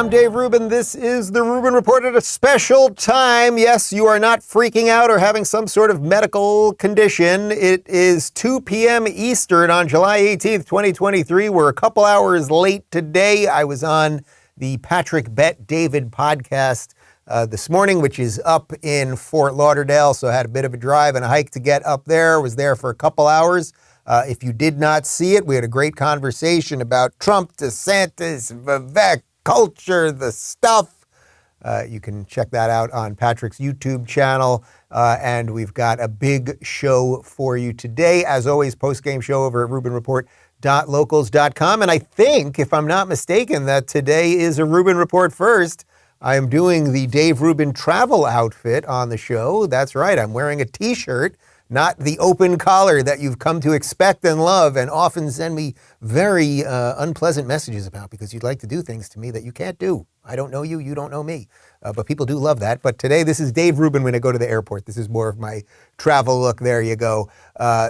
I'm Dave Rubin. This is the Rubin Report at a special time. Yes, you are not freaking out or having some sort of medical condition. It is 2 p.m. Eastern on July 18th, 2023. We're a couple hours late today. I was on the Patrick Bet David podcast this morning, which is up in Fort Lauderdale. So I had a bit of a drive and a hike to get up there. Was there for a couple hours. If you did not see it, we had a great conversation about Trump, DeSantis, Vivek, culture, the stuff. You can check that out on Patrick's YouTube channel. And we've got a big show for you today. As always, post-game show over at rubinreport.locals.com. And I think, if I'm not mistaken, that today is a Rubin Report first. I am doing the Dave Rubin travel outfit on the show. That's right. I'm wearing a t-shirt, not the open collar that you've come to expect and love and often send me very unpleasant messages about because you'd like to do things to me that you can't do. I don't know you, you don't know me. But people do love that. But today, this is Dave Rubin when I go to the airport. This is more of my travel look. There you go.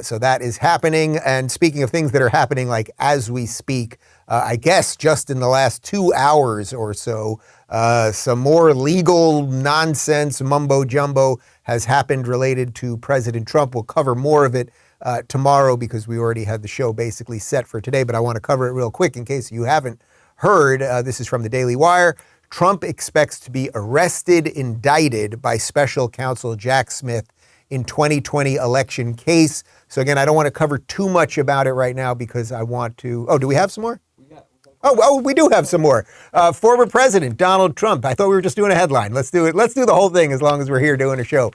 So that is happening. And speaking of things that are happening, like as we speak, I guess just in the last 2 hours or so, some more legal nonsense, mumbo jumbo has happened related to President Trump. We'll cover more of it tomorrow because we already had the show basically set for today, but I want to cover it real quick in case you haven't heard. This is from the Daily Wire. Trump expects to be arrested, indicted by special counsel Jack Smith in 2020 election case. So again, I don't want to cover too much about it right now because I want to, do we have some more? Oh, we do have some more. Former President Donald Trump. I thought we were just doing a headline. Let's do it. Let's do the whole thing as long as we're here doing a show.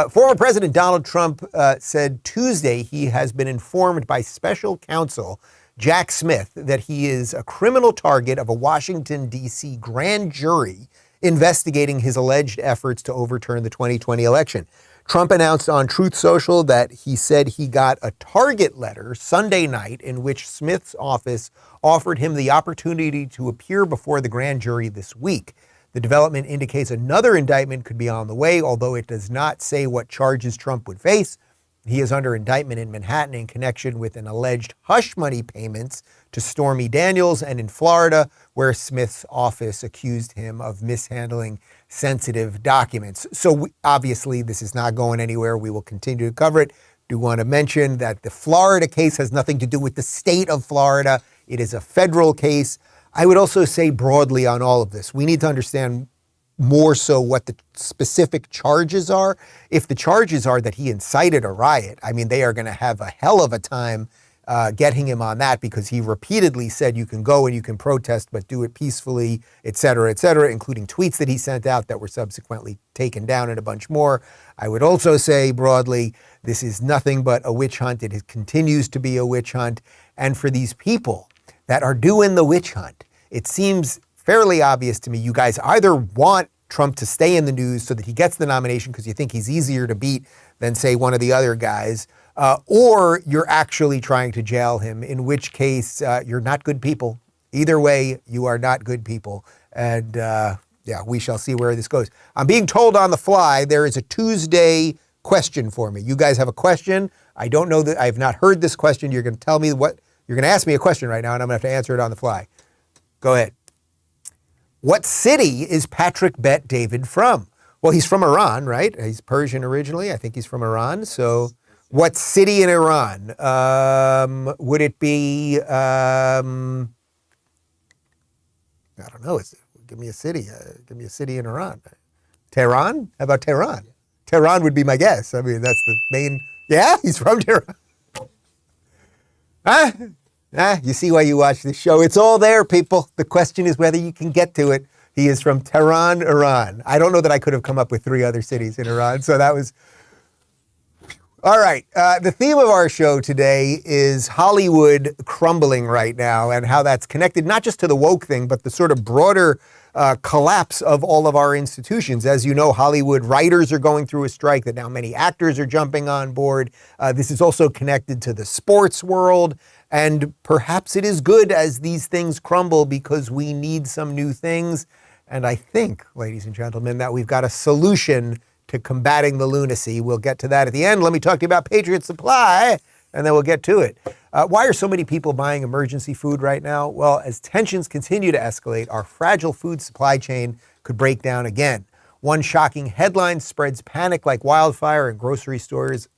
Former President Donald Trump said Tuesday he has been informed by special counsel Jack Smith that he is a criminal target of a Washington, D.C. grand jury investigating his alleged efforts to overturn the 2020 election. Trump announced on Truth Social that he said he got a target letter Sunday night in which Smith's office offered him the opportunity to appear before the grand jury this week. The development indicates another indictment could be on the way, although it does not say what charges Trump would face. He is under indictment in Manhattan in connection with an alleged hush money payments to Stormy Daniels and in Florida, where Smith's office accused him of mishandling sensitive documents. So obviously this is not going anywhere. We will continue to cover it. Do want to mention that the Florida case has nothing to do with the state of Florida. It is a federal case. I would also say broadly on all of this, we need to understand more so what the specific charges are. If the charges are that he incited a riot, I mean, they are going to have a hell of a time getting him on that because he repeatedly said you can go and you can protest, but do it peacefully, et cetera, including tweets that he sent out that were subsequently taken down and a bunch more. I would also say broadly, this is nothing but a witch hunt. It continues to be a witch hunt. And for these people that are doing the witch hunt, it seems fairly obvious to me, you guys either want Trump to stay in the news so that he gets the nomination because you think he's easier to beat than, say, one of the other guys, or you're actually trying to jail him, in which case you're not good people. Either way, you are not good people. And we shall see where this goes. I'm being told on the fly there is a Tuesday question for me. You guys have a question. I don't know that I have not heard this question. You're going to tell me what, you're going to ask me a question right now and I'm going to have to answer it on the fly. Go ahead. What city is Patrick Bet David from? Well, he's from Iran, right? He's Persian originally. I think he's from Iran. So what city in Iran? Would it be, I don't know. Give me a city. Give me a city in Iran. Tehran? How about Tehran? Tehran would be my guess. I mean, that's the main, yeah, he's from Tehran. Huh? You see why you watch this show. It's all there, people. The question is whether you can get to it. He is from Tehran, Iran. I don't know that I could have come up with 3 other cities in Iran. So that was... All right. The theme of our show today is Hollywood crumbling right now and how that's connected not just to the woke thing, but the sort of broader collapse of all of our institutions. As you know, Hollywood writers are going through a strike that now many actors are jumping on board. This is also connected to the sports world. And perhaps it is good as these things crumble because we need some new things. And I think, ladies and gentlemen, that we've got a solution to combating the lunacy. We'll get to that at the end. Let me talk to you about Patriot Supply, and then we'll get to it. Why are so many people buying emergency food right now? Well, as tensions continue to escalate, our fragile food supply chain could break down again. One shocking headline spreads panic like wildfire, and grocery stores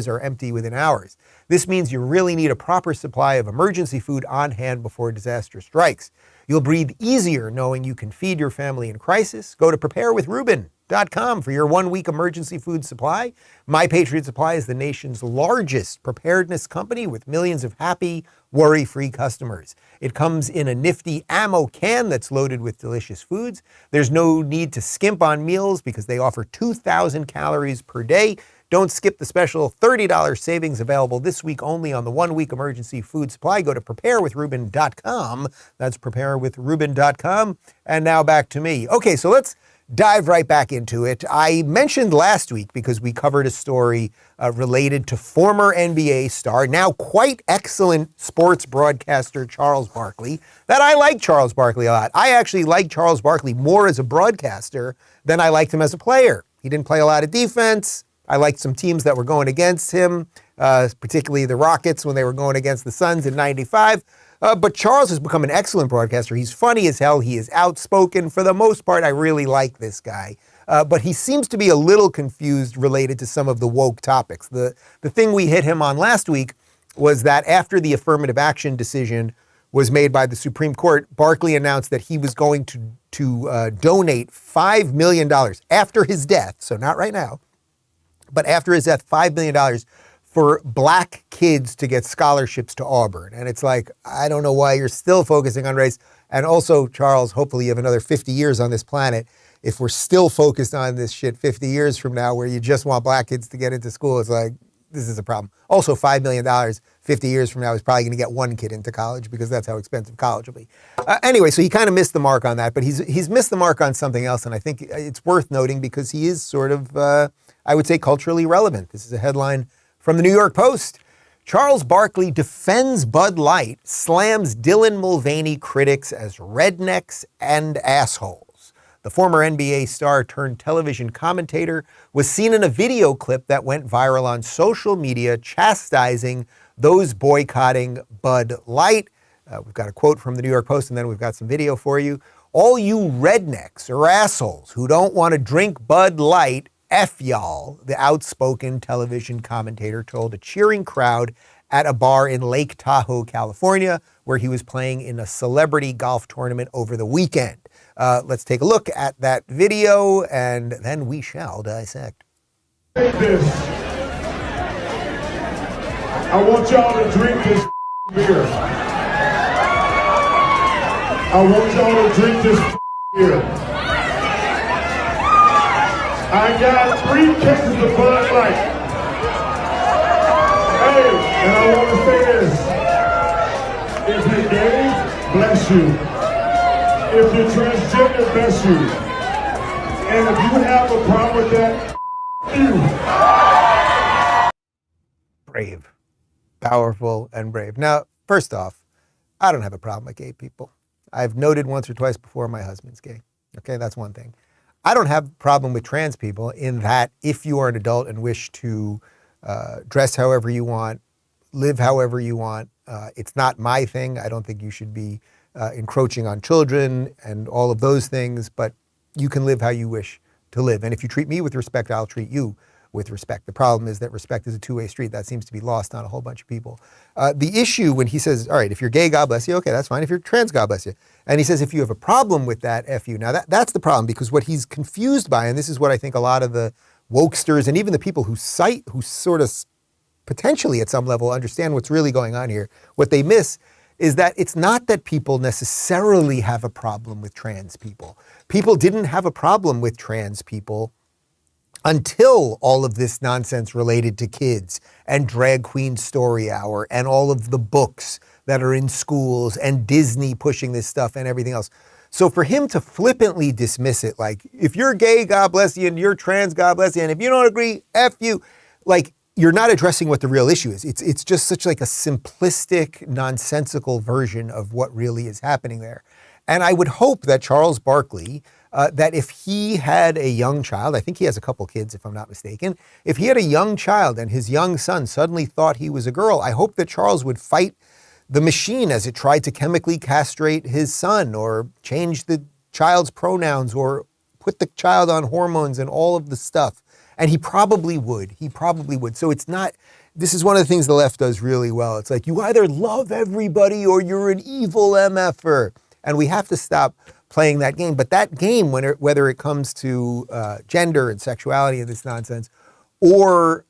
are empty within hours. This means you really need a proper supply of emergency food on hand before disaster strikes. You'll breathe easier knowing you can feed your family in crisis. Go to preparewithrubin.com for your 1-week emergency food supply. My Patriot Supply is the nation's largest preparedness company with millions of happy, worry-free customers. It comes in a nifty ammo can that's loaded with delicious foods. There's no need to skimp on meals because they offer 2,000 calories per day. Don't skip the special $30 savings available this week only on the 1-week emergency food supply. Go to preparewithrubin.com. That's preparewithrubin.com. And now back to me. Okay, so let's dive right back into it. I mentioned last week, because we covered a story related to former NBA star, now quite excellent sports broadcaster Charles Barkley, that I like Charles Barkley a lot. I actually like Charles Barkley more as a broadcaster than I liked him as a player. He didn't play a lot of defense. I liked some teams that were going against him, particularly the Rockets when they were going against the Suns in '95. But Charles has become an excellent broadcaster. He's funny as hell. He is outspoken. For the most part, I really like this guy. But he seems to be a little confused related to some of the woke topics. The thing we hit him on last week was that after the affirmative action decision was made by the Supreme Court, Barkley announced that he was going to donate $5 million after his death, so not right now, but after his death, $5 million for black kids to get scholarships to Auburn. And it's like, I don't know why you're still focusing on race. And also, Charles, hopefully you have another 50 years on this planet. If we're still focused on this shit 50 years from now, where you just want black kids to get into school, it's like, this is a problem. Also, $5 million 50 years from now is probably going to get one kid into college, because that's how expensive college will be. Anyway, so he kind of missed the mark on that, but he's missed the mark on something else. And I think it's worth noting because he is sort of, I would say, culturally relevant. This is a headline from the New York Post. Charles Barkley defends Bud Light, slams Dylan Mulvaney critics as rednecks and assholes. The former NBA star turned television commentator was seen in a video clip that went viral on social media chastising those boycotting Bud Light. We've got a quote from the New York Post, and then we've got some video for you. All you rednecks or assholes who don't want to drink Bud Light, F y'all, the outspoken television commentator told a cheering crowd at a bar in Lake Tahoe, California, where he was playing in a celebrity golf tournament over the weekend. Let's take a look at that video, and then we shall dissect. This. I want y'all to drink this beer. I want y'all to drink this beer. I got 3 cases of Bud Light. Hey, and I want to say this. If you're gay, bless you. If you're transgender, bless you. And if you have a problem with that, you. Brave. Powerful and brave. Now, first off, I don't have a problem with gay people. I've noted once or twice before my husband's gay. Okay, that's one thing. I don't have a problem with trans people in that if you are an adult and wish to dress however you want, live however you want, it's not my thing. I don't think you should be encroaching on children and all of those things, but you can live how you wish to live. And if you treat me with respect, I'll treat you with respect. The problem is that respect is a two-way street. That seems to be lost on a whole bunch of people. The issue when he says, all right, if you're gay, God bless you. Okay, that's fine. If you're trans, God bless you. And he says, if you have a problem with that, F you. Now that's the problem, because what he's confused by, and this is what I think a lot of the wokesters and even the people who sort of potentially at some level understand what's really going on here, what they miss is that it's not that people necessarily have a problem with trans people. People didn't have a problem with trans people until all of this nonsense related to kids and Drag Queen Story Hour and all of the books that are in schools and Disney pushing this stuff and everything else. So for him to flippantly dismiss it, like, if you're gay, God bless you, and you're trans, God bless you, and if you don't agree, F you, like, you're not addressing what the real issue is. It's just such like a simplistic, nonsensical version of what really is happening there. And I would hope that Charles Barkley that if he had a young child, I think he has a couple kids if I'm not mistaken, if he had a young child and his young son suddenly thought he was a girl, I hope that Charles would fight the machine as it tried to chemically castrate his son or change the child's pronouns or put the child on hormones and all of the stuff. And he probably would. He probably would. So it's not, this is one of the things the left does really well. It's like you either love everybody or you're an evil MFer. And we have to stop playing that game. But that game, whether it comes to gender and sexuality and this nonsense or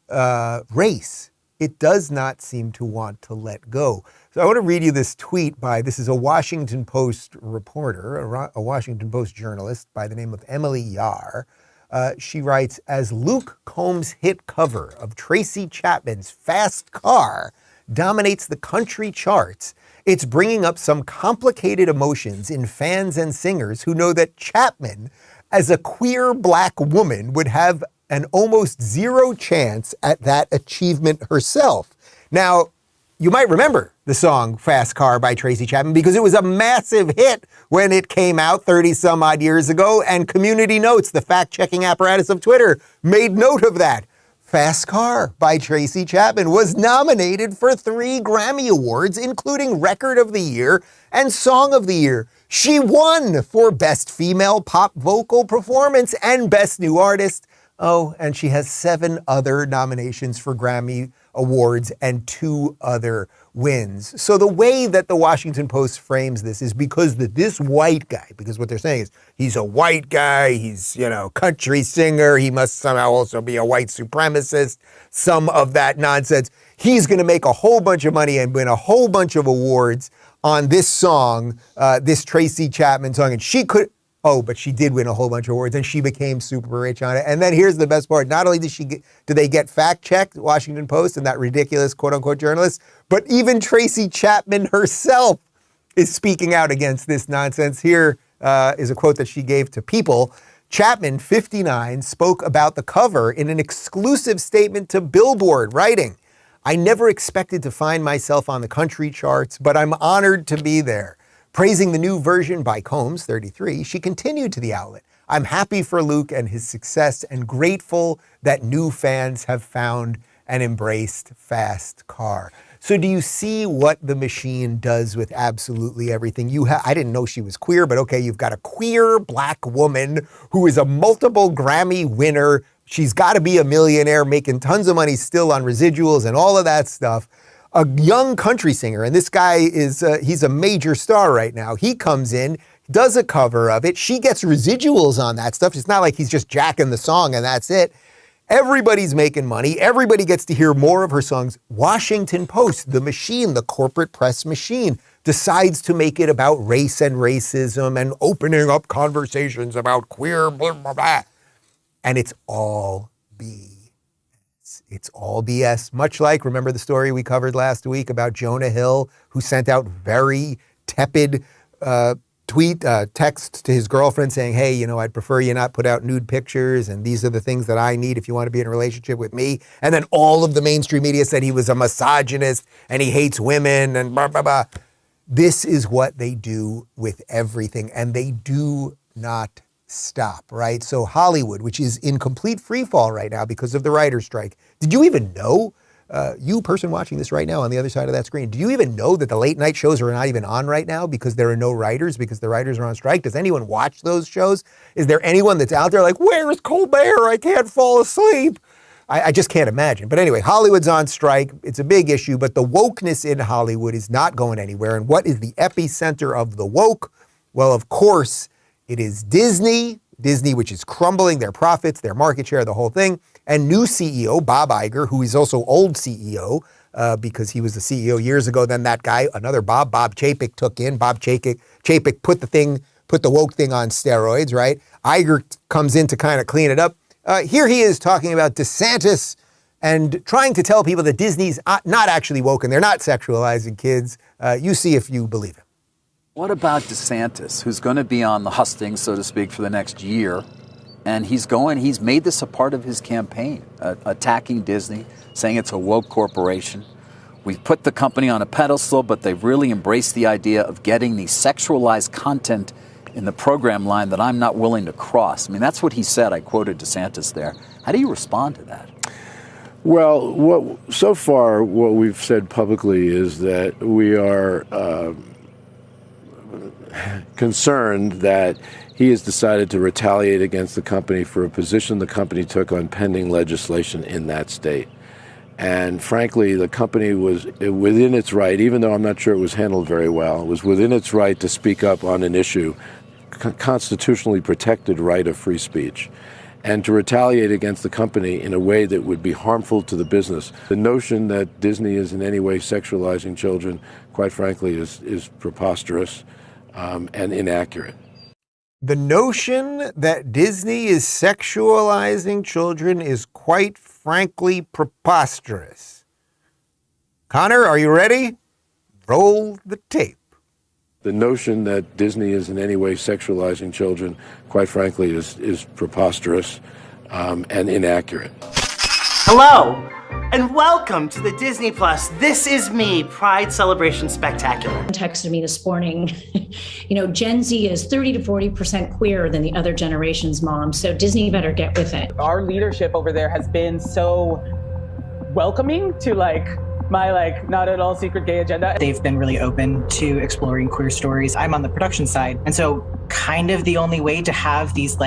race, it does not seem to want to let go. So I want to read you this tweet this is a Washington Post reporter, a Washington Post journalist by the name of Emily Yahr. She writes, as Luke Combs' hit cover of Tracy Chapman's Fast Car dominates the country charts, it's bringing up some complicated emotions in fans and singers who know that Chapman, as a queer black woman, would have an almost zero chance at that achievement herself. Now, you might remember the song Fast Car by Tracy Chapman because it was a massive hit when it came out 30 some odd years ago, and Community Notes, the fact-checking apparatus of Twitter, made note of that. Fast Car by Tracy Chapman was nominated for 3 Grammy Awards, including Record of the Year and Song of the Year. She won for Best Female Pop Vocal Performance and Best New Artist. Oh, and she has 7 other nominations for Grammy Awards and 2 other wins. So the way that the Washington Post frames this is because this white guy, because what they're saying is he's a white guy, he's, country singer, he must somehow also be a white supremacist, some of that nonsense. He's going to make a whole bunch of money and win a whole bunch of awards on this song, this Tracy Chapman song. And but she did win a whole bunch of awards and she became super rich on it. And then here's the best part. Not only did they get fact-checked, Washington Post and that ridiculous quote-unquote journalist, but even Tracy Chapman herself is speaking out against this nonsense. Here is a quote that she gave to People. Chapman, 59, spoke about the cover in an exclusive statement to Billboard, writing, I never expected to find myself on the country charts, but I'm honored to be there. Praising the new version by Combs, 33, she continued to the outlet. I'm happy for Luke and his success and grateful that new fans have found and embraced Fast Car. So do you see what the machine does with absolutely everything? I didn't know she was queer, but okay, you've got a queer black woman who is a multiple Grammy winner. She's got to be a millionaire making tons of money still on residuals and all of that stuff. A young country singer, and this guy he's a major star right now. He comes in, does a cover of it. She gets residuals on that stuff. It's not like he's just jacking the song and that's it. Everybody's making money. Everybody gets to hear more of her songs. Washington Post, the machine, the corporate press machine, decides to make it about race and racism and opening up conversations about queer, blah, blah, blah. And it's all BS. It's all BS, much like, remember the story we covered last week about Jonah Hill, who sent out very tepid text to his girlfriend saying, hey, I'd prefer you not put out nude pictures, and these are the things that I need if you want to be in a relationship with me. And then all of the mainstream media said he was a misogynist and he hates women and blah, blah, blah. This is what they do with everything, and they do not stop, right? So Hollywood, which is in complete free fall right now because of the writer's strike. Did you even know, you person watching this right now on the other side of that screen, do you even know that the late night shows are not even on right now because there are no writers, because the writers are on strike? Does anyone watch those shows? Is there anyone that's out there like, where's Colbert? I can't fall asleep. I just can't imagine. But anyway, Hollywood's on strike. It's a big issue, but the wokeness in Hollywood is not going anywhere. And what is the epicenter of the woke? Well, of course, it is Disney, which is crumbling their profits, their market share, the whole thing, and new CEO, Bob Iger, who is also old CEO because he was the CEO years ago. Then that guy, another Bob Chapek took in. Bob Chapek put the woke thing on steroids, right? Iger comes in to kind of clean it up. Here he is talking about DeSantis and trying to tell people that Disney's not actually woke and they're not sexualizing kids. You see if you believe him. What about DeSantis, who's going to be on the hustings, so to speak, for the next year? And he's made this a part of his campaign, attacking Disney, saying it's a woke corporation. We've put the company on a pedestal, but they've really embraced the idea of getting the sexualized content in the program line that I'm not willing to cross. I mean, that's what he said. I quoted DeSantis there. How do you respond to that? Well, so far what we've said publicly is that we are concerned that he has decided to retaliate against the company for a position the company took on pending legislation in that state. And frankly, the company was within its right, even though I'm not sure it was handled very well, it was within its right to speak up on an issue, constitutionally protected right of free speech, and to retaliate against the company in a way that would be harmful to the business. The notion that Disney is in any way sexualizing children, quite frankly, is preposterous and inaccurate. The notion that Disney is sexualizing children is quite frankly preposterous. Connor, are you ready? Roll the tape. The notion that Disney is in any way sexualizing children, quite frankly, is preposterous and inaccurate. Hello, and welcome to the Disney Plus This Is Me Pride Celebration Spectacular. Texted me this morning, Gen Z is 30 to 40% queer than the other generation's moms, so Disney better get with it. Our leadership over there has been so welcoming to my not at all secret gay agenda. They've been really open to exploring queer stories. I'm on the production side, and so kind of the only way to have these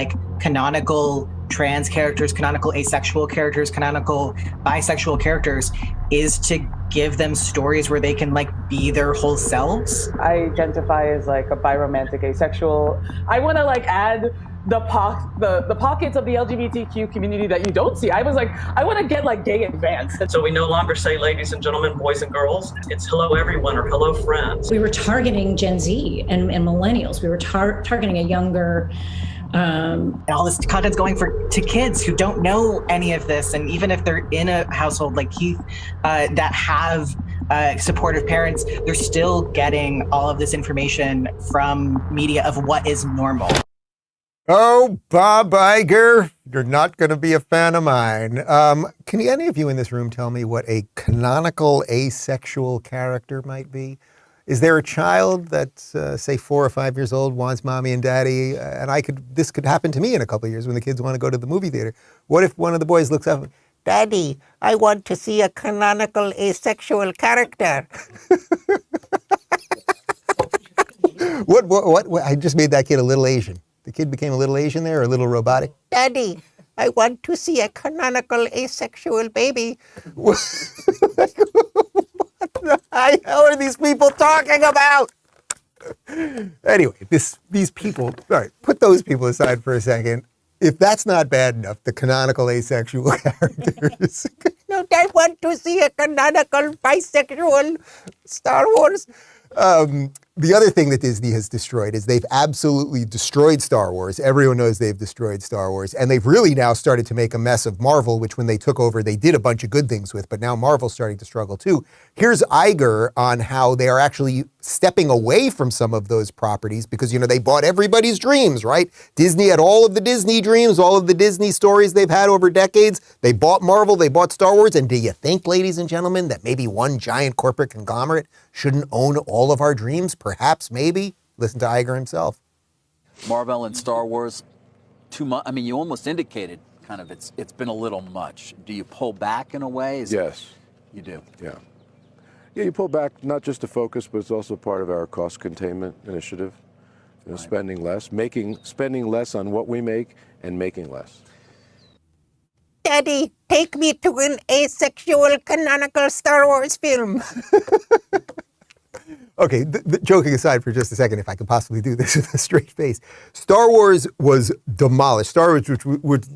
canonical trans characters, canonical asexual characters, canonical bisexual characters is to give them stories where they can be their whole selves. I identify as a biromantic asexual. I want to add the pockets of the LGBTQ community that you don't see. I was I want to get gay advanced. So we no longer say ladies and gentlemen, boys and girls. It's hello everyone or hello friends. We were targeting Gen Z and millennials. We were targeting a younger. And all this content's going to kids who don't know any of this. And even if they're in a household like Keith that have supportive parents, they're still getting all of this information from media of what is normal. Oh, Bob Iger, you're not going to be a fan of mine. Can any of you in this room tell me what a canonical asexual character might be? Is there a child that's, say, 4 or 5 years old, wants mommy and daddy, and this could happen to me in a couple of years when the kids want to go to the movie theater. What if one of the boys looks up, Daddy, I want to see a canonical asexual character? What? I just made that kid a little Asian. The kid became a little Asian there, or a little robotic. Daddy, I want to see a canonical asexual baby. What the hell are these people talking about? Anyway, these people, all right, put those people aside for a second. If that's not bad enough, the canonical asexual characters. No, I want to see a canonical bisexual Star Wars. The other thing that Disney has destroyed is they've absolutely destroyed Star Wars. Everyone knows they've destroyed Star Wars. And they've really now started to make a mess of Marvel, which when they took over, they did a bunch of good things with. But now Marvel's starting to struggle too. Here's Iger on how they are actually stepping away from some of those properties because, they bought everybody's dreams, right? Disney had all of the Disney dreams, all of the Disney stories they've had over decades. They bought Marvel, they bought Star Wars. And do you think, ladies and gentlemen, that maybe one giant corporate conglomerate shouldn't own all of our dreams? Perhaps, maybe. Listen to Iger himself. Marvel and Star Wars, too much. I mean, you almost indicated kind of it's been a little much. Do you pull back in a way? Yes. You do? Yeah. Yeah, you pull back not just to focus, but it's also part of our cost containment initiative. Right. Spending less on what we make and making less. Daddy, take me to an asexual canonical Star Wars film. Okay, joking aside for just a second, if I could possibly do this with a straight face. Star Wars was demolished. Star Wars, which would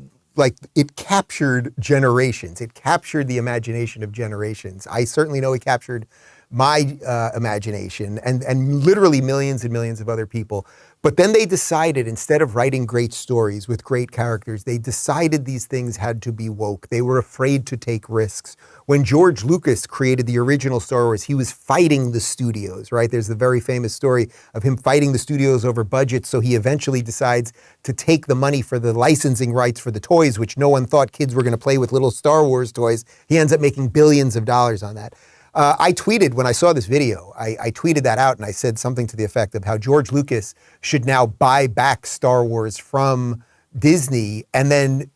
it captured generations. It captured the imagination of generations. I certainly know it captured my imagination and literally millions and millions of other people. But then they decided, instead of writing great stories with great characters, they decided these things had to be woke. They were afraid to take risks. When George Lucas created the original Star Wars, he was fighting the studios, right? There's the very famous story of him fighting the studios over budgets, so he eventually decides to take the money for the licensing rights for the toys, which no one thought kids were going to play with little Star Wars toys. He ends up making billions of dollars on that. I tweeted when I saw this video, I tweeted that out and I said something to the effect of how George Lucas should now buy back Star Wars from Disney and then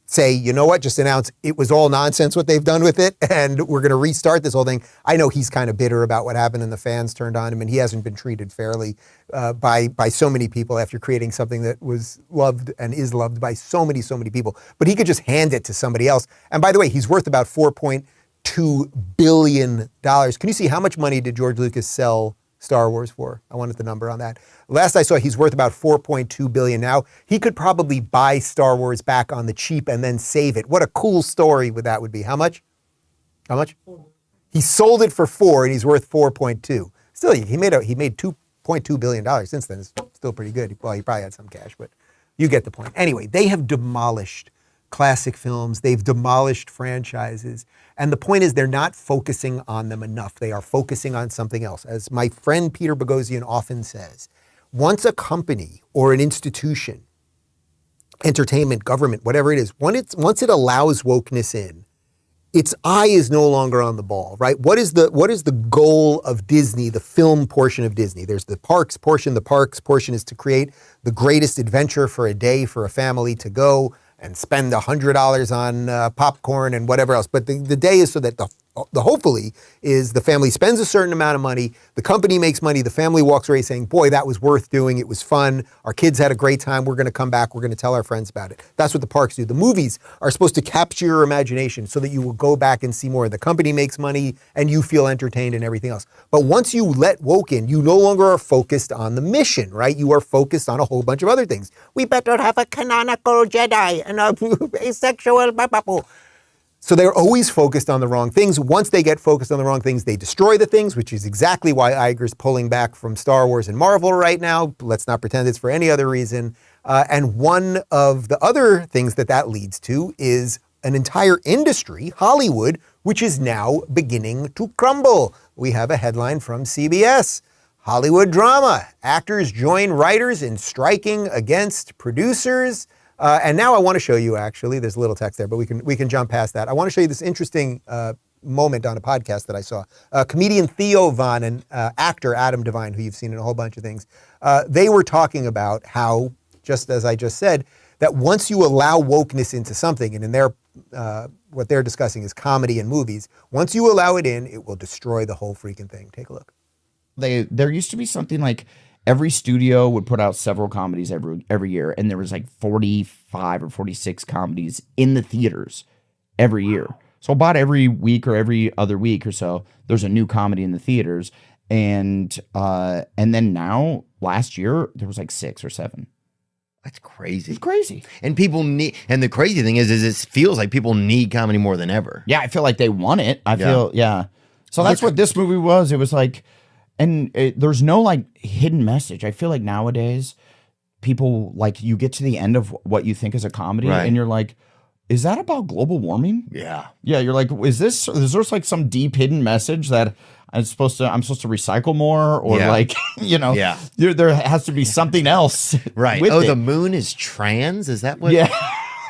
say, you know what, just announce it was all nonsense what they've done with it and we're going to restart this whole thing. I know he's kind of bitter about what happened and the fans turned on him and he hasn't been treated fairly by so many people after creating something that was loved and is loved by so many people. But he could just hand it to somebody else. And by the way, he's worth about $4.2 billion. Can you see how much money did George Lucas sell Star Wars for? I wanted the number on that. Last I saw, he's worth about $4.2 billion now. He could probably buy Star Wars back on the cheap and then save it. What a cool story that would be. How much? How much? He sold it for $4 and he's worth $4.2. Still, he made $2.2 billion since then. It's still pretty good. Well, he probably had some cash, but you get the point. Anyway, they have demolished classic films. They've demolished franchises. And the point is they're not focusing on them enough. They are focusing on something else. As my friend Peter Boghossian often says, once a company or an institution, entertainment, government, whatever it is, once it allows wokeness in, its eye is no longer on the ball, right? What is the goal of Disney, the film portion of Disney? There's the parks portion. The parks portion is to create the greatest adventure for a day for a family to go and spend $100 on popcorn and whatever else. But the day is so that the hopefully is the family spends a certain amount of money, the company makes money, the family walks away saying, boy, that was worth doing, it was fun, our kids had a great time, we're gonna come back, we're gonna tell our friends about it. That's what the parks do. The movies are supposed to capture your imagination so that you will go back and see more. The company makes money and you feel entertained and everything else. But once you let woke in, you no longer are focused on the mission, right? You are focused on a whole bunch of other things. We better have a canonical Jedi and a asexual blah. So they're always focused on the wrong things. Once they get focused on the wrong things, they destroy the things, which is exactly why Iger's pulling back from Star Wars and Marvel right now. Let's not pretend it's for any other reason. And one of the other things that leads to is an entire industry, Hollywood, which is now beginning to crumble. We have a headline from CBS. Hollywood drama. Actors join writers in striking against producers. And now I want to show you, actually, there's a little text there, but we can jump past that. I want to show you this interesting moment on a podcast that I saw. Comedian Theo Von and actor Adam DeVine, who you've seen in a whole bunch of things, they were talking about how, just as I just said, that once you allow wokeness into something, and in their what they're discussing is comedy and movies, once you allow it in, it will destroy the whole freaking thing. Take a look. There used to be something like every studio would put out several comedies every year, and there was like 45 or 46 comedies in the theaters every year. So about every week or every other week or so, there's a new comedy in the theaters. And then now, last year, there was like 6 or 7. That's crazy. It's crazy. And people need, and the crazy thing is it feels like people need comedy more than ever. Yeah, I feel like they want it. Yeah. So that's what this movie was. It was like, and there's no like hidden message. I feel like nowadays people like you get to the end of what you think is a comedy and you're like, is that about global warming? Yeah. Yeah. You're like, is there like some deep hidden message that I'm supposed to recycle more or like, there has to be something else. Right. With it. The moon is trans. Is that what? Yeah.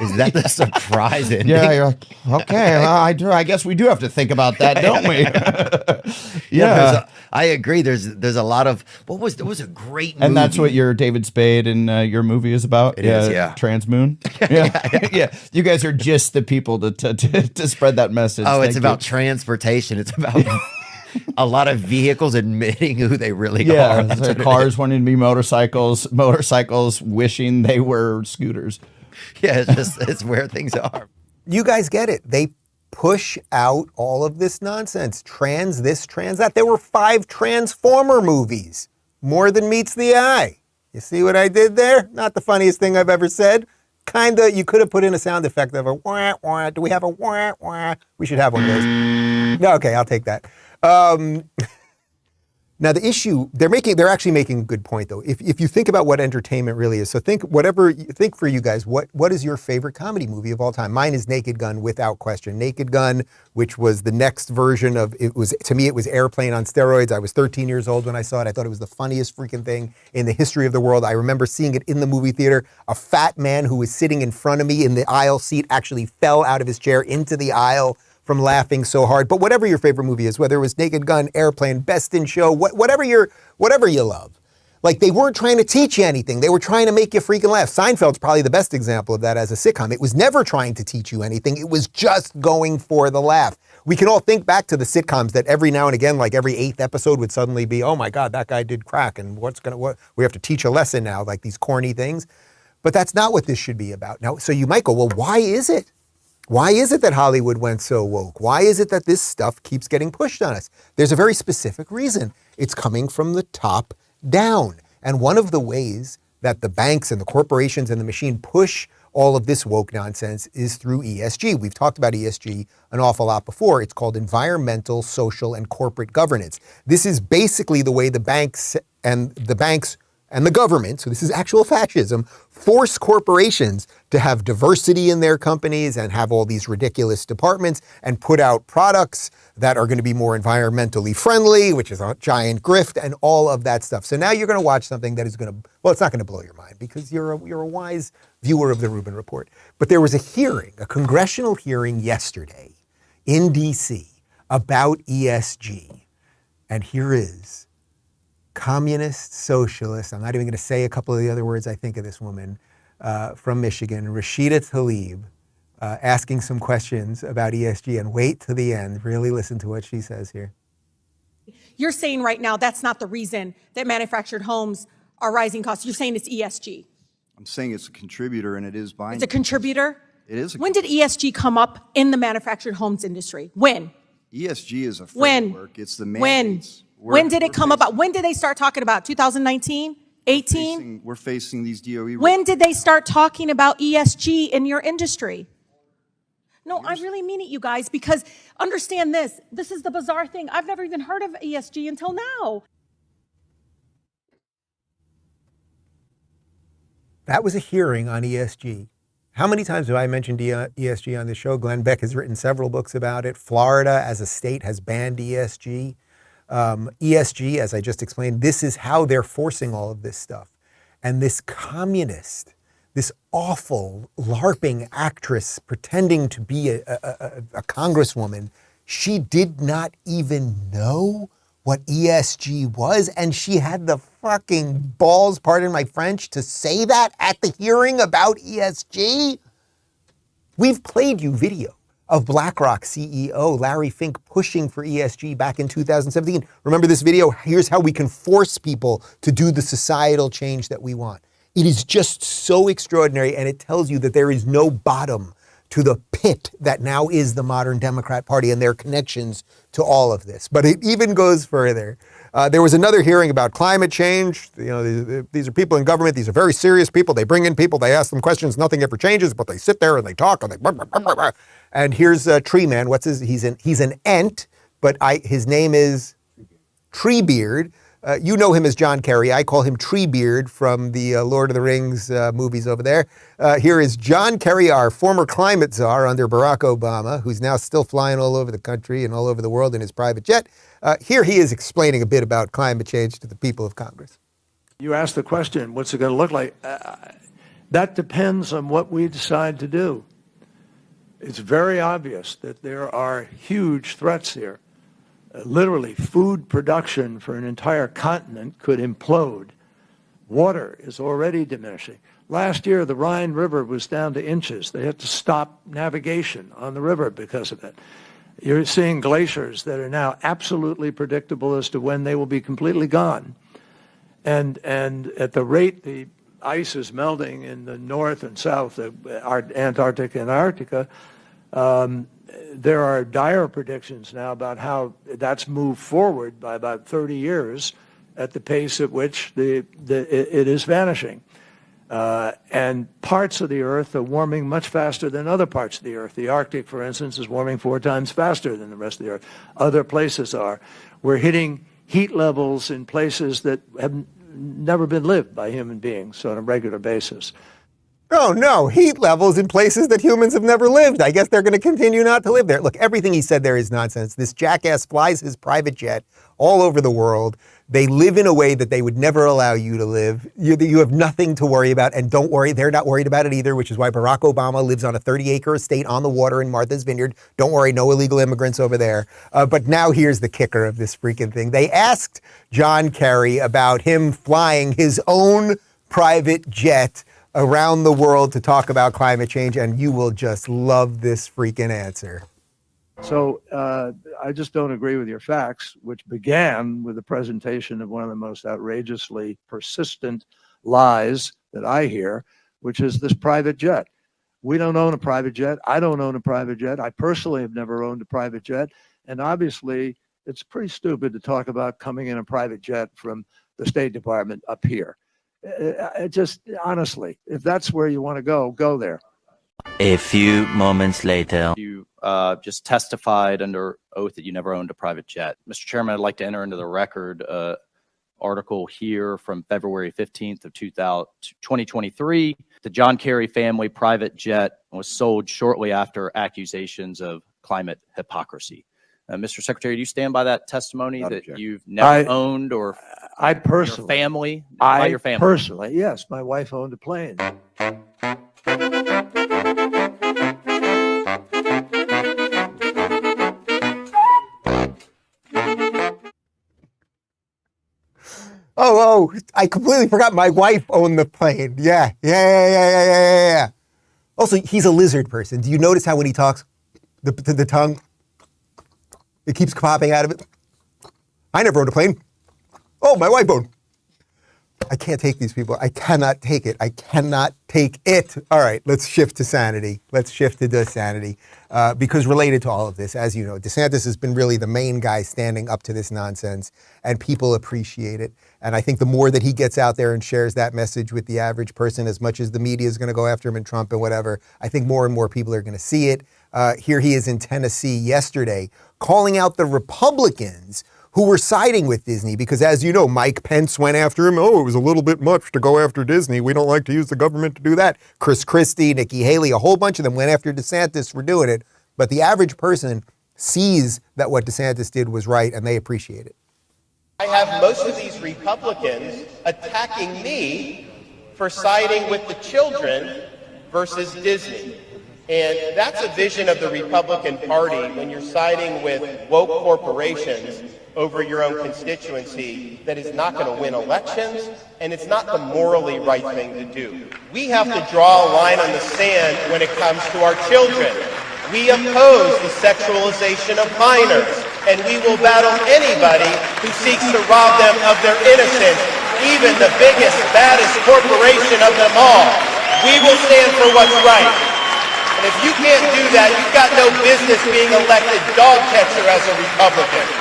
Is that the surprise ending? Yeah, you're like, okay, I guess we do have to think about that, don't we? I agree. There's a lot of there was a great movie. And that's what your David Spade and your movie is about. It is, yeah. Trans Moon. Yeah. You guys are just the people to spread that message. Oh, it's about transportation. It's about a lot of vehicles admitting who they really are. Yeah, cars wanting to be motorcycles wishing they were scooters. Yeah, it's where things are. You guys get it. They push out all of this nonsense. Trans this, trans that. There were 5 Transformer movies. More than meets the eye. You see what I did there? Not the funniest thing I've ever said. Kinda, you could have put in a sound effect of a wah, wah. Do we have a wah, wah? We should have one of those. No, okay, I'll take that. Now the issue, they're actually making a good point though. If you think about what entertainment really is, so think for you guys, what is your favorite comedy movie of all time? Mine is Naked Gun without question. Naked Gun, which was the next version of, to me it was Airplane on steroids. I was 13 years old when I saw it. I thought it was the funniest freaking thing in the history of the world. I remember seeing it in the movie theater. A fat man who was sitting in front of me in the aisle seat actually fell out of his chair into the aisle, from laughing so hard. But whatever your favorite movie is, whether it was Naked Gun, Airplane, Best in Show, whatever you love, like they weren't trying to teach you anything. They were trying to make you freaking laugh. Seinfeld's probably the best example of that as a sitcom. It was never trying to teach you anything. It was just going for the laugh. We can all think back to the sitcoms that every now and again, like every 8th episode would suddenly be, oh my God, that guy did crack and what we have to teach a lesson now, like these corny things. But that's not what this should be about. Now, so you might go, well, why is it? Why is it that Hollywood went so woke? Why is it that this stuff keeps getting pushed on us? There's a very specific reason. It's coming from the top down. And one of the ways that the banks and the corporations and the machine push all of this woke nonsense is through ESG. We've talked about ESG an awful lot before. It's called environmental, social, and corporate governance. This is basically the way the banks and the government, so this is actual fascism, force corporations to have diversity in their companies and have all these ridiculous departments and put out products that are going to be more environmentally friendly, which is a giant grift, and all of that stuff. So now you're going to watch something that is going to, well, it's not going to blow your mind because you're a wise viewer of the Rubin Report. But there was a congressional hearing yesterday in D.C. about ESG. And here is communist, socialist, I'm not even going to say a couple of the other words I think of this woman from Michigan, Rashida Tlaib, asking some questions about ESG. And wait to the end. Really listen to what she says here. You're saying right now that's not the reason that manufactured homes are rising costs. You're saying it's ESG. I'm saying it's a contributor and it is binding. It's a contributor? It is. When did ESG come up in the manufactured homes industry? When? ESG is a framework. It's the mandates. When did it come about? When did they start talking about 2019, 18? We're facing these DOE. When did they start talking about ESG in your industry? No, I really mean it, you guys, because understand this. This is the bizarre thing. I've never even heard of ESG until now. That was a hearing on ESG. How many times have I mentioned ESG on this show? Glenn Beck has written several books about it. Florida, as a state, has banned ESG. ESG, as I just explained, this is how they're forcing all of this stuff. And this communist, this awful LARPing actress pretending to be a congresswoman, she did not even know what ESG was, and she had the fucking balls, pardon my French, to say that at the hearing about ESG? We've played you video of BlackRock CEO Larry Fink pushing for ESG back in 2017. Remember this video? Here's how we can force people to do the societal change that we want. It is just so extraordinary, and it tells you that there is no bottom to the pit that now is the modern Democrat Party and their connections to all of this. But it even goes further. There was another hearing about climate change. You know, these are people in government. These are very serious people. They bring in people. They ask them questions. Nothing ever changes, but they sit there and they talk and they. Blah, blah, blah, blah. And here's Tree Man. What's his? He's an ent, but his name is Treebeard. You know him as John Kerry. I call him Treebeard from the Lord of the Rings movies over there. Here is John Kerry, our former climate czar under Barack Obama, who's now still flying all over the country and all over the world in his private jet. Here he is explaining a bit about climate change to the people of Congress. You asked the question, what's it going to look like? That depends on what we decide to do. It's very obvious that there are huge threats here. Literally, food production for an entire continent could implode. Water is already diminishing. Last year, the Rhine River was down to inches. They had to stop navigation on the river because of it. You're seeing glaciers that are now absolutely predictable as to when they will be completely gone. And at the rate the ice is melting in the north and south of Antarctica and Arctica, there are dire predictions now about how that's moved forward by about 30 years at the pace at which it is vanishing. And parts of the Earth are warming much faster than other parts of the Earth. The Arctic, for instance, is warming 4 times faster than the rest of the Earth. Other places are. We're hitting heat levels in places that have never been lived by human beings on a regular basis. Oh no, heat levels in places that humans have never lived. I guess they're going to continue not to live there. Look, everything he said there is nonsense. This jackass flies his private jet all over the world. They live in a way that they would never allow you to live. You have nothing to worry about, and don't worry, they're not worried about it either, which is why Barack Obama lives on a 30-acre estate on the water in Martha's Vineyard. Don't worry, no illegal immigrants over there. But now here's the kicker of this freaking thing. They asked John Kerry about him flying his own private jet around the world to talk about climate change, and you will just love this freaking answer. So I just don't agree with your facts, which began with the presentation of one of the most outrageously persistent lies that I hear, which is this private jet. We don't own a private jet. I don't own a private jet. I personally have never owned a private jet. And obviously, it's pretty stupid to talk about coming in a private jet from the State Department up here. Just honestly, if that's where you want to go, go there. A few moments later. You just testified under oath that you never owned a private jet. Mr. Chairman, I'd like to enter into the record article here from February 15th of 2023. The John Kerry family private jet was sold shortly after accusations of climate hypocrisy. Mr. Secretary, do you stand by that testimony that you've never owned or I personally, your family? Your family? Personally, yes. My wife owned a plane. Oh, I completely forgot my wife owned the plane. Yeah. Also, he's a lizard person. Do you notice how when he talks, the tongue, it keeps popping out of it? I never owned a plane. Oh, my wife owned. I can't take these people. I cannot take it. I cannot take it. All right, let's shift to sanity. Let's shift to DeSanity. Because related to all of this, as you know, DeSantis has been really the main guy standing up to this nonsense, and people appreciate it. And I think the more that he gets out there and shares that message with the average person, as much as the media is going to go after him and Trump and whatever, I think more and more people are going to see it. Here he is in Tennessee yesterday, calling out the Republicans who were siding with Disney, because as you know, Mike Pence went after him. Oh, it was a little bit much to go after Disney. We don't like to use the government to do that. Chris Christie, Nikki Haley, a whole bunch of them went after DeSantis for doing it. But the average person sees that what DeSantis did was right, and they appreciate it. I have most of these Republicans attacking me for siding with the children versus Disney. And that's a vision of the Republican Party when you're siding with woke corporations over your own constituency that is not going to win elections, and it's not the morally right thing to do. We have to draw a line on the sand when it comes to our children. We oppose the sexualization of minors, and we will battle anybody who seeks to rob them of their innocence, even the biggest, baddest corporation of them all. We will stand for what's right. And if you can't do that, you've got no business being elected dog catcher as a Republican.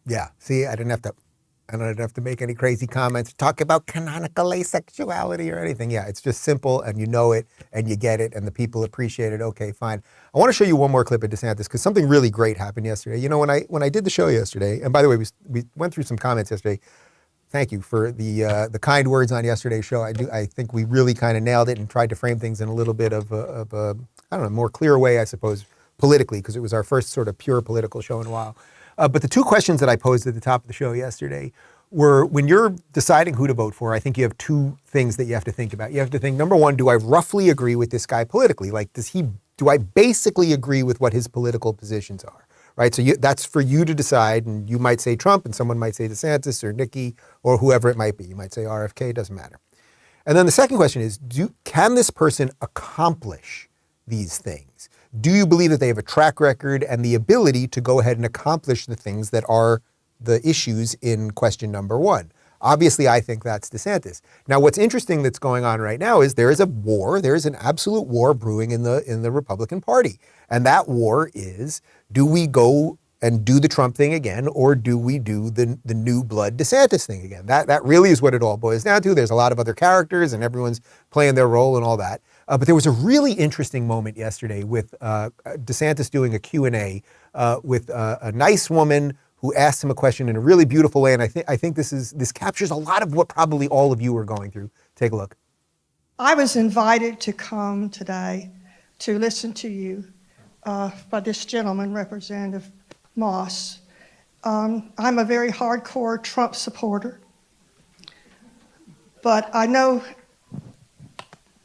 Yeah. See, I don't have to make any crazy comments, talk about canonical asexuality or anything. Yeah, it's just simple, and you know it, and you get it, and the people appreciate it. Okay, fine. I want to show you one more clip of DeSantis, because something really great happened yesterday. You know, when I did the show yesterday, and by the way, we went through some comments yesterday. Thank you for the kind words on yesterday's show. I think we really kind of nailed it and tried to frame things in a little bit of a I don't know, more clear way, I suppose, politically, because it was our first sort of pure political show in a while. But the two questions that I posed at the top of the show yesterday were, when you're deciding who to vote for, I think you have two things that you have to think about. You have to think, number one, do I roughly agree with this guy politically? Like, do I basically agree with what his political positions are? Right? So that's for you to decide, and you might say Trump, and someone might say DeSantis or Nikki or whoever it might be. You might say RFK, doesn't matter. And then the second question is, can this person accomplish these things? Do you believe that they have a track record and the ability to go ahead and accomplish the things that are the issues in question number one? Obviously, I think that's DeSantis. Now, what's interesting that's going on right now is there is a war, there is an absolute war brewing in the Republican Party. And that war is, do we go and do the Trump thing again, or do we do the new blood DeSantis thing again? That really is what it all boils down to. There's a lot of other characters, and everyone's playing their role and all that. But there was a really interesting moment yesterday with DeSantis doing a Q&A with a nice woman who asked him a question in a really beautiful way. And I think this captures a lot of what probably all of you are going through. Take a look. I was invited to come today to listen to you by this gentleman, Representative Moss. I'm a very hardcore Trump supporter, but I know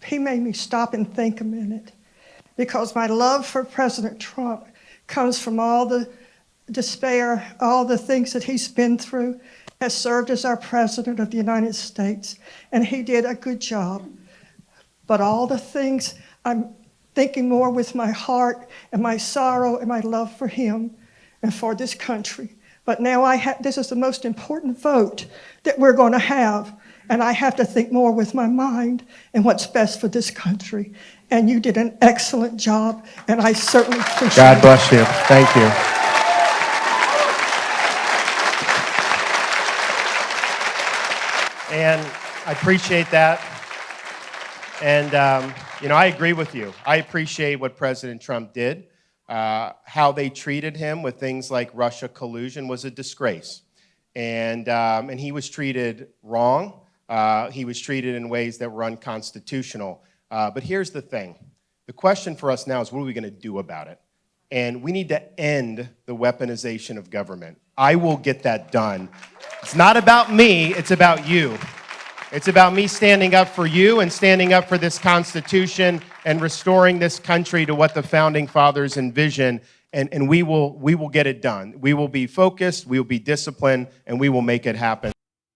he made me stop and think a minute, because my love for President Trump comes from all the despair, all the things that he's been through, has served as our President of the United States, and he did a good job. But all the things, I'm thinking more with my heart and my sorrow and my love for him and for this country. But now this is the most important vote that we're going to have, and I have to think more with my mind and what's best for this country. And you did an excellent job, and I certainly appreciate it. God bless you. Thank you. And I appreciate that. And, I agree with you. I appreciate what President Trump did. How they treated him with things like Russia collusion was a disgrace. And he was treated wrong. He was treated in ways that were unconstitutional. But here's the thing. The question for us now is, what are we going to do about it? And we need to end the weaponization of government. I will get that done. It's not about me, it's about you. It's about me standing up for you and standing up for this Constitution and restoring this country to what the Founding Fathers envisioned. And we will get it done. We will be focused, we will be disciplined, and we will make it happen.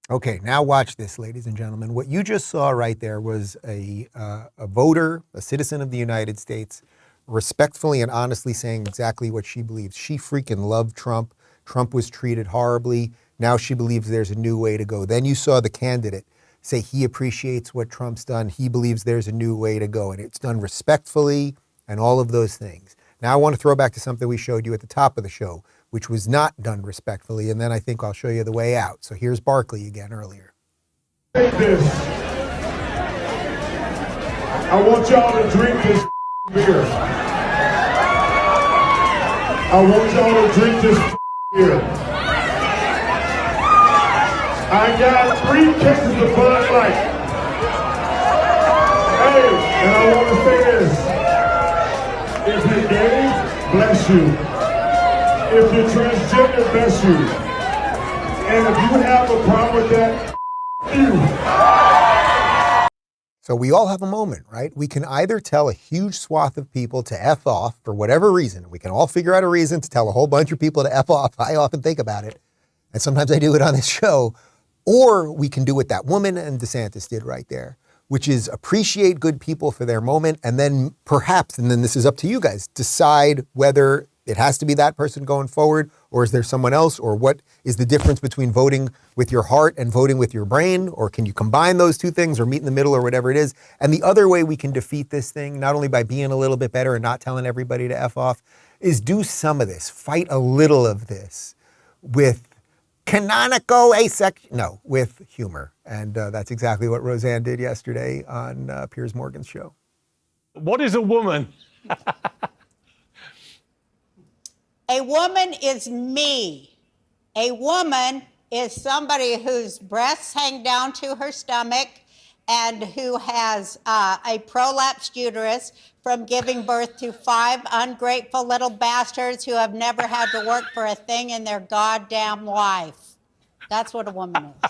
Okay, now watch this, ladies and gentlemen. What you just saw right there was a voter, a citizen of the United States, respectfully and honestly saying exactly what she believes. She freaking loved Trump. Trump was treated horribly. Now she believes there's a new way to go. Then you saw the candidate say he appreciates what Trump's done. He believes there's a new way to go, and it's done respectfully and all of those things. Now I want to throw back to something we showed you at the top of the show, which was not done respectfully, and then I think I'll show you the way out. So here's Barkley again earlier. Take this. I want y'all to drink this beer. I want y'all to drink this beer. I got 3 cases of Bud Light. Hey, and I want to say this. If you're gay, bless you. If you're transgender, bless you. And if you have a problem with that, you. So we all have a moment, right? We can either tell a huge swath of people to F off for whatever reason. We can all figure out a reason to tell a whole bunch of people to F off. I often think about it. And sometimes I do it on this show. Or we can do what that woman and DeSantis did right there, which is appreciate good people for their moment, and then perhaps, and then this is up to you guys, decide whether it has to be that person going forward, or is there someone else, or what is the difference between voting with your heart and voting with your brain, or can you combine those two things or meet in the middle or whatever it is? And the other way we can defeat this thing, not only by being a little bit better and not telling everybody to F off, is do some of this, fight a little of this with with humor. And that's exactly what Roseanne did yesterday on Piers Morgan's show. What is a woman? A woman is me. A woman is somebody whose breasts hang down to her stomach and who has a prolapsed uterus from giving birth to 5 ungrateful little bastards who have never had to work for a thing in their goddamn life. That's what a woman is.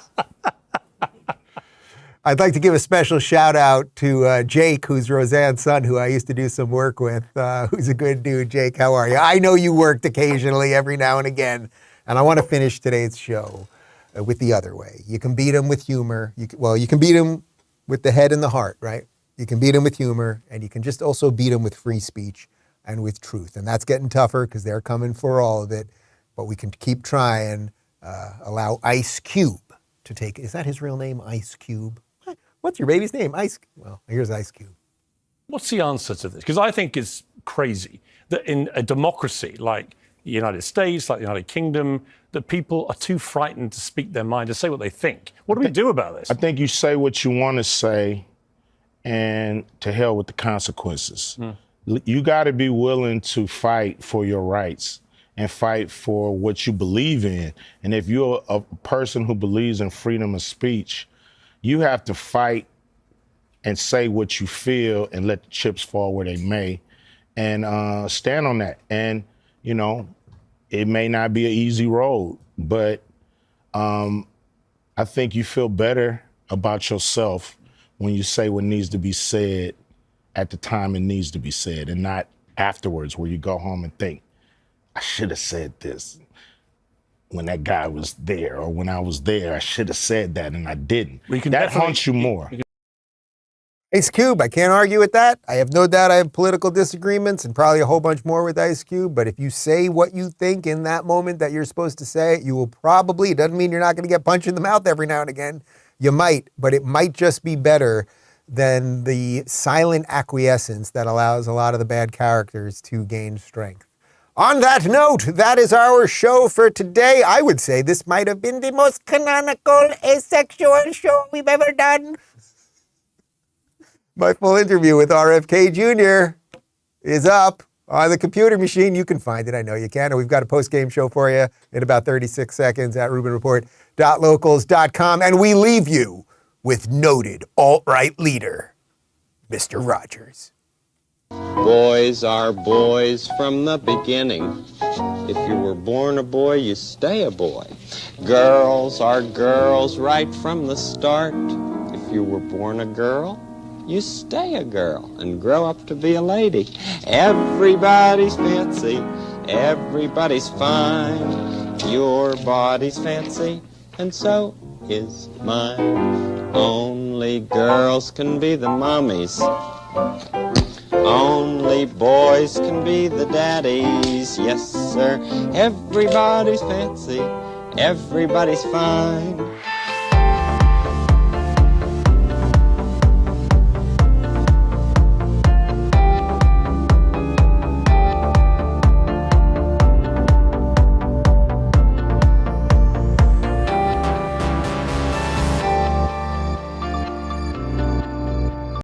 I'd like to give a special shout out to Jake, who's Roseanne's son, who I used to do some work with, who's a good dude. Jake, how are you? I know you worked occasionally every now and again, and I want to finish today's show with the other way. You can beat him with humor. You can beat him with the head and the heart, right? You can beat him with humor, and you can just also beat him with free speech and with truth. And that's getting tougher because they're coming for all of it, but we can keep trying. Allow Ice Cube to take, is that his real name, Ice Cube? What's your baby's name? Well, here's Ice Cube. What's the answer to this? Because I think it's crazy that in a democracy like the United States, like the United Kingdom, that people are too frightened to speak their mind, to say what they think. What do we do about this? I think you say what you want to say, and to hell with the consequences. You got to be willing to fight for your rights. and fight for what you believe in. And if you're a person who believes in freedom of speech, you have to fight and say what you feel and let the chips fall where they may, and stand on that. And, you know, it may not be an easy road, but I think you feel better about yourself when you say what needs to be said at the time it needs to be said, and not afterwards where you go home and think, I should have said this when that guy was there, or when I was there, I should have said that and I didn't. That haunts you more. Ice Cube, I can't argue with that. I have no doubt I have political disagreements and probably a whole bunch more with Ice Cube, but if you say what you think in that moment that you're supposed to say, you will probably, it doesn't mean you're not going to get punched in the mouth every now and again. You might, but it might just be better than the silent acquiescence that allows a lot of the bad characters to gain strength. On that note, that is our show for today. I would say this might have been the most canonical asexual show we've ever done. My full interview with RFK Jr. is up on the computer machine. You can find it. I know you can. And we've got a post-game show for you in about 36 seconds at rubinreport.locals.com. And we leave you with noted alt-right leader, Mr. Rogers. Boys are boys from the beginning. If you were born a boy, you stay a boy. Girls are girls right from the start. If you were born a girl, you stay a girl and grow up to be a lady. Everybody's fancy, everybody's fine. Your body's fancy, and so is mine. Only girls can be the mommies. Only boys can be the daddies. Yes, sir. Everybody's fancy, everybody's fine.